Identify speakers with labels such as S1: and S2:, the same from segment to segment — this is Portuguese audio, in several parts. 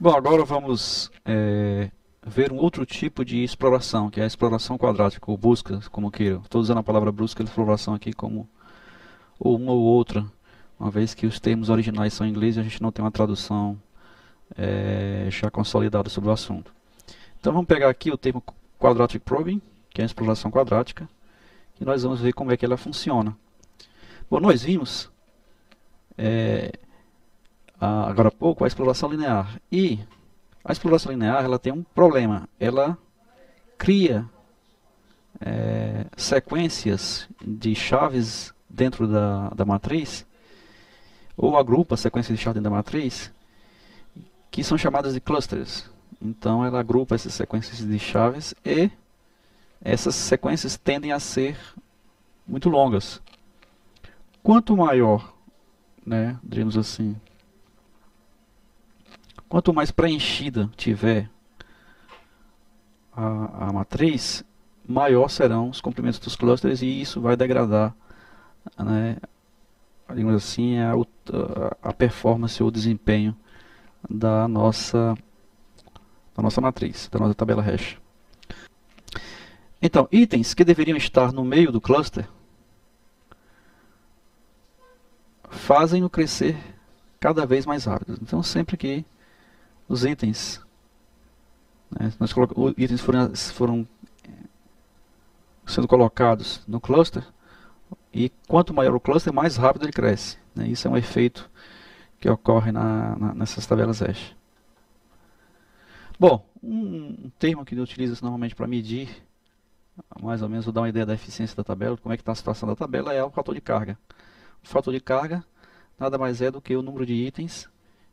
S1: Bom, agora vamos ver um outro tipo de exploração, que é a exploração quadrática, ou busca, como queira. Estou usando a palavra busca e exploração aqui como ou uma ou outra, uma vez que os termos originais são em inglês e a gente não tem uma tradução já consolidada sobre o assunto. Então vamos pegar aqui o termo quadratic probing, que é a exploração quadrática, e nós vamos ver como é que ela funciona. Bom, nós vimos agora há pouco a exploração linear, e a exploração linear ela tem um problema, ela cria sequências de chaves dentro da matriz, ou agrupa sequências de chaves dentro da matriz, que são chamadas de clusters. Então ela agrupa essas sequências de chaves e essas sequências tendem a ser muito longas. Quanto maior, né, diríamos assim, quanto mais preenchida tiver a matriz, maior serão os comprimentos dos clusters e isso vai degradar, né, digamos assim, a performance ou o desempenho da nossa matriz, da nossa tabela hash. Então, itens que deveriam estar no meio do cluster fazem-no crescer cada vez mais rápido. Então, sempre que os itens, né, os itens foram sendo colocados no cluster, e quanto maior o cluster, mais rápido ele cresce. Né? Isso é um efeito que ocorre nessas tabelas hash. Bom, um termo que utiliza normalmente para medir, mais ou menos, vou dar uma ideia da eficiência da tabela, como é que está a situação da tabela, é o fator de carga. O fator de carga nada mais é do que o número de itens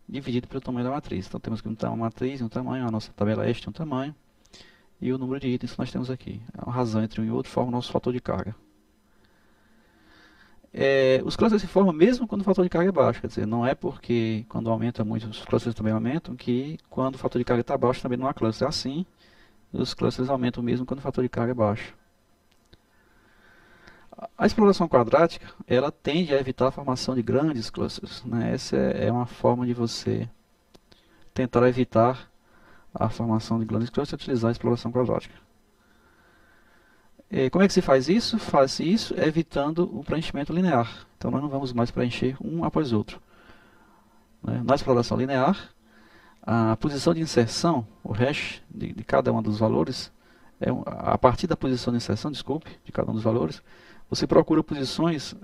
S1: dividido pelo tamanho da matriz. Então temos que uma matriz e um tamanho, a nossa tabela hash tem um tamanho, e o número de itens que nós temos aqui. A razão entre um e outro forma o nosso fator de carga. Os clusters se formam mesmo quando o fator de carga é baixo, quer dizer, não é porque quando aumenta muito os clusters também aumentam, que quando o fator de carga está baixo também não há cluster. Assim, os clusters aumentam mesmo quando o fator de carga é baixo. A exploração quadrática, ela tende a evitar a formação de grandes clusters. Né? Essa é uma forma de você tentar evitar a formação de grandes clusters e utilizar a exploração quadrática. Como é que se faz isso? Faz isso evitando o preenchimento linear. Então nós não vamos mais preencher um após outro. Né? Na exploração linear, a posição de inserção, o hash de cada um dos valores, a partir da posição de inserção, desculpe, de cada um dos valores, você procura posições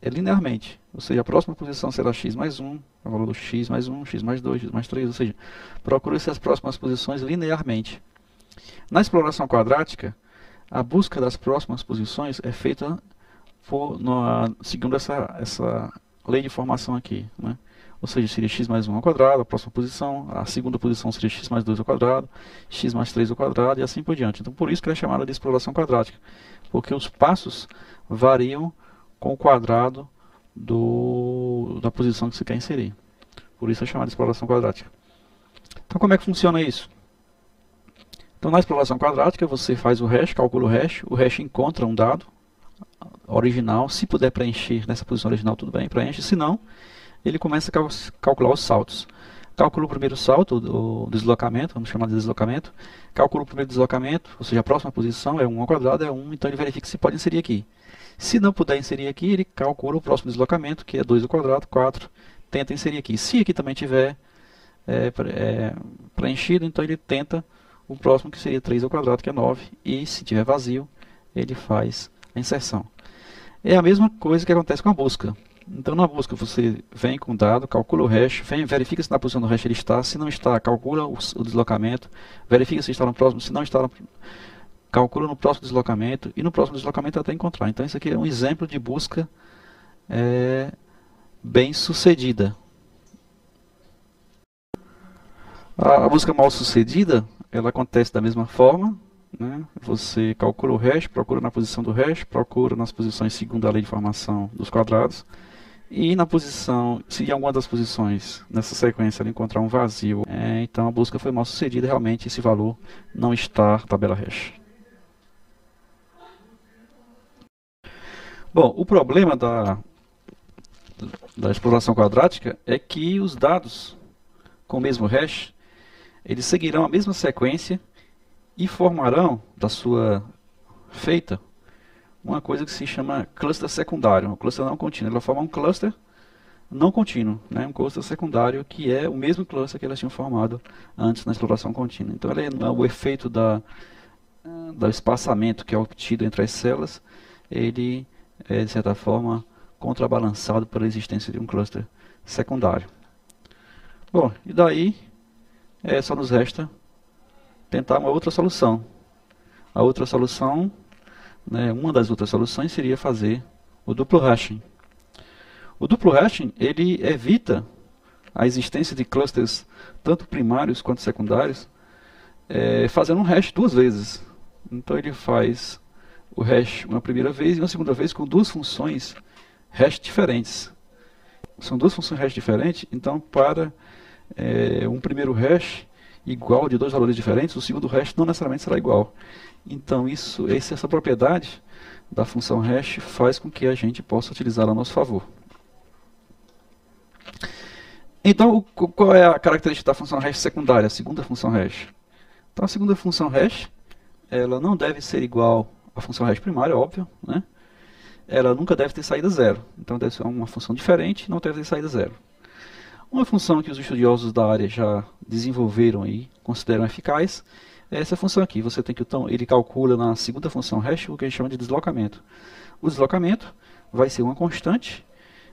S1: linearmente. Ou seja, a próxima posição será x mais 1, o valor do x mais 1, x mais 2, x mais 3, ou seja, procura essas próximas posições linearmente. Na exploração quadrática, a busca das próximas posições é feita seguindo essa lei de formação aqui. Né? Ou seja, seria x mais 1 ao quadrado, a próxima posição, a segunda posição seria x mais 2 ao quadrado, x mais 3 ao quadrado e assim por diante. Então, por isso que ela é chamada de exploração quadrática, porque os passos variam com o quadrado da posição que você quer inserir. Por isso é chamada de exploração quadrática. Então, como é que funciona isso? Então, na exploração quadrática, você faz o hash, calcula o hash encontra um dado original, se puder preencher nessa posição original, tudo bem, preenche, se não, ele começa a calcular os saltos. Calcula o primeiro salto, o deslocamento, vamos chamar de deslocamento, calcula o primeiro deslocamento, ou seja, a próxima posição é 1 ao quadrado, é 1, então ele verifica se pode inserir aqui. Se não puder inserir aqui, ele calcula o próximo deslocamento, que é 2 ao quadrado, 4, tenta inserir aqui. Se aqui também tiver preenchido, então ele tenta o próximo, que seria 3 ao quadrado, que é 9, e se tiver vazio, ele faz a inserção. É a mesma coisa que acontece com a busca. Então, na busca, você vem com o dado, calcula o hash, verifica se na posição do hash ele está, se não está, calcula o deslocamento, verifica se está no próximo, se não está, calcula no próximo deslocamento, e no próximo deslocamento até encontrar. Então, isso aqui é um exemplo de busca bem sucedida. A busca mal sucedida, ela acontece da mesma forma, né? Você calcula o hash, procura na posição do hash, procura nas posições segundo a lei de formação dos quadrados, e na posição, se em alguma das posições nessa sequência ela encontrar um vazio, então a busca foi mal sucedida, realmente esse valor não está na tabela hash. Bom, o problema da exploração quadrática é que os dados com o mesmo hash, eles seguirão a mesma sequência e formarão da sua feita uma coisa que se chama cluster secundário, um cluster não contínuo. Ela forma um cluster não contínuo, né? Um cluster secundário que é o mesmo cluster que elas tinham formado antes na exploração contínua. Então, o efeito do espaçamento que é obtido entre as células, ele é, de certa forma, contrabalançado pela existência de um cluster secundário. Bom, e daí só nos resta tentar uma outra solução. A outra solução, né, uma das outras soluções seria fazer o duplo hashing. O duplo hashing, ele evita a existência de clusters tanto primários quanto secundários, fazendo um hash duas vezes. Então ele faz o hash uma primeira vez e uma segunda vez com duas funções hash diferentes. São duas funções hash diferentes, então para um primeiro hash igual de dois valores diferentes, o segundo hash não necessariamente será igual. Então essa propriedade da função hash faz com que a gente possa utilizá-la a nosso favor. Então, qual é a característica da função hash secundária, a segunda função hash? Então, a segunda função hash, ela não deve ser igual à função hash primária, óbvio, né? Ela nunca deve ter saída zero. Então, deve ser uma função diferente, não deve ter saída zero. Uma função que os estudiosos da área já desenvolveram e consideram eficaz é essa função aqui. Você tem que, ele calcula na segunda função hash o que a gente chama de deslocamento. O deslocamento vai ser uma constante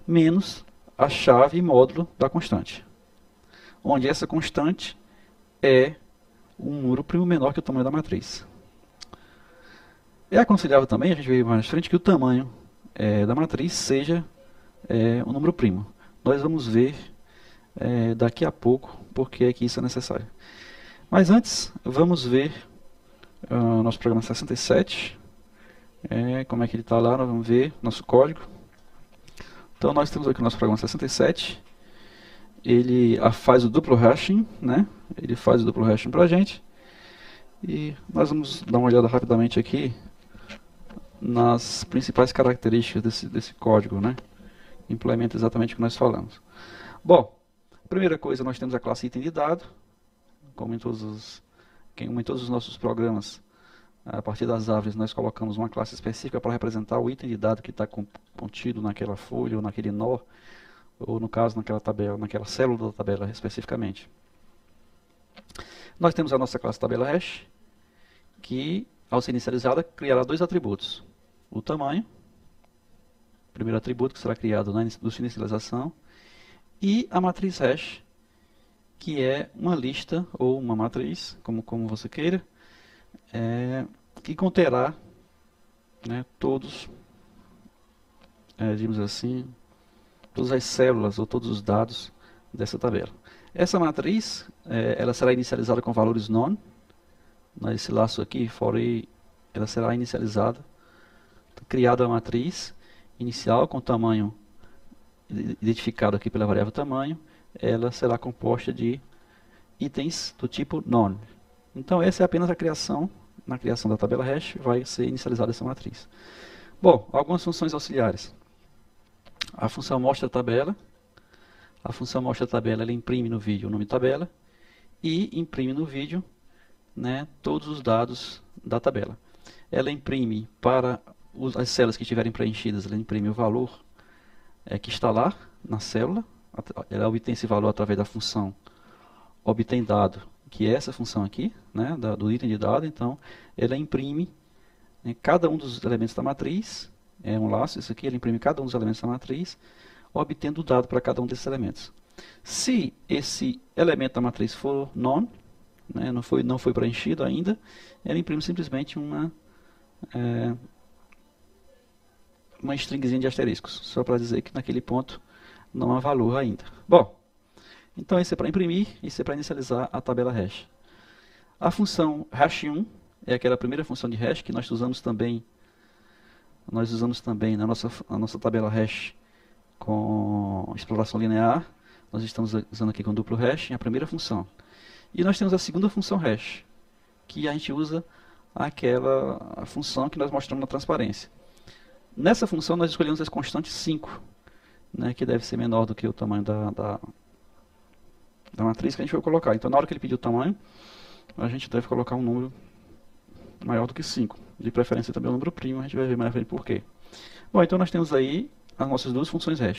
S1: menos a chave módulo da constante, onde essa constante é um número primo menor que o tamanho da matriz. É aconselhável também, a gente vê mais na frente, que o tamanho da matriz seja um número primo. Nós vamos ver daqui a pouco porque é que isso é necessário. Mas antes, vamos ver o nosso programa 67, como é que ele está lá, nós vamos ver nosso código. Então nós temos aqui o nosso programa 67, ele faz o duplo hashing, né? Ele faz o duplo hashing para a gente, e nós vamos dar uma olhada rapidamente aqui nas principais características desse código, né? Implementa exatamente o que nós falamos. Bom, primeira coisa, nós temos a classe item de dado, como em todos os nossos programas. A partir das árvores nós colocamos uma classe específica para representar o item de dado que está contido naquela folha ou naquele nó, ou no caso naquela tabela, naquela célula da tabela especificamente. Nós temos a nossa classe tabela hash, que ao ser inicializada criará dois atributos. O tamanho, o primeiro atributo que será criado na inicialização, e a matriz hash, que é uma lista ou uma matriz, como você queira, que conterá, né, digamos assim, todas as células ou todos os dados dessa tabela. Essa matriz, ela será inicializada com valores non. Nesse laço aqui, for i, ela será inicializada, criada a matriz inicial com tamanho identificado aqui pela variável tamanho. Ela será composta de itens do tipo non. Então essa é apenas a criação. Na criação da tabela hash vai ser inicializada essa matriz. Bom, algumas funções auxiliares. A função mostra a tabela. A função mostra a tabela, ela imprime no vídeo o nome tabela e imprime no vídeo, né, todos os dados da tabela. Ela imprime para as células que estiverem preenchidas, ela imprime o valor que está lá na célula. Ela obtém esse valor através da função obtém dado, que é essa função aqui, né, do item de dado. Então, ela imprime, né, cada um dos elementos da matriz, é um laço, isso aqui, ela imprime cada um dos elementos da matriz, obtendo o dado para cada um desses elementos. Se esse elemento da matriz for non, né, não foi preenchido ainda, ela imprime simplesmente uma stringzinha de asteriscos, só para dizer que naquele ponto não há valor ainda. Bom, então isso é para imprimir, isso é para inicializar a tabela hash. A função hash1 é aquela primeira função de hash que nós usamos também na nossa tabela hash com exploração linear. Nós estamos usando aqui com duplo hash, a primeira função. E nós temos a segunda função hash, que a gente usa a função que nós mostramos na transparência. Nessa função nós escolhemos as constantes 5, né, que deve ser menor do que o tamanho da matriz que a gente vai colocar. Então, na hora que ele pedir o tamanho, a gente deve colocar um número maior do que 5. De preferência também o número primo, a gente vai ver mais na frente por quê. Bom, então nós temos aí as nossas duas funções hash.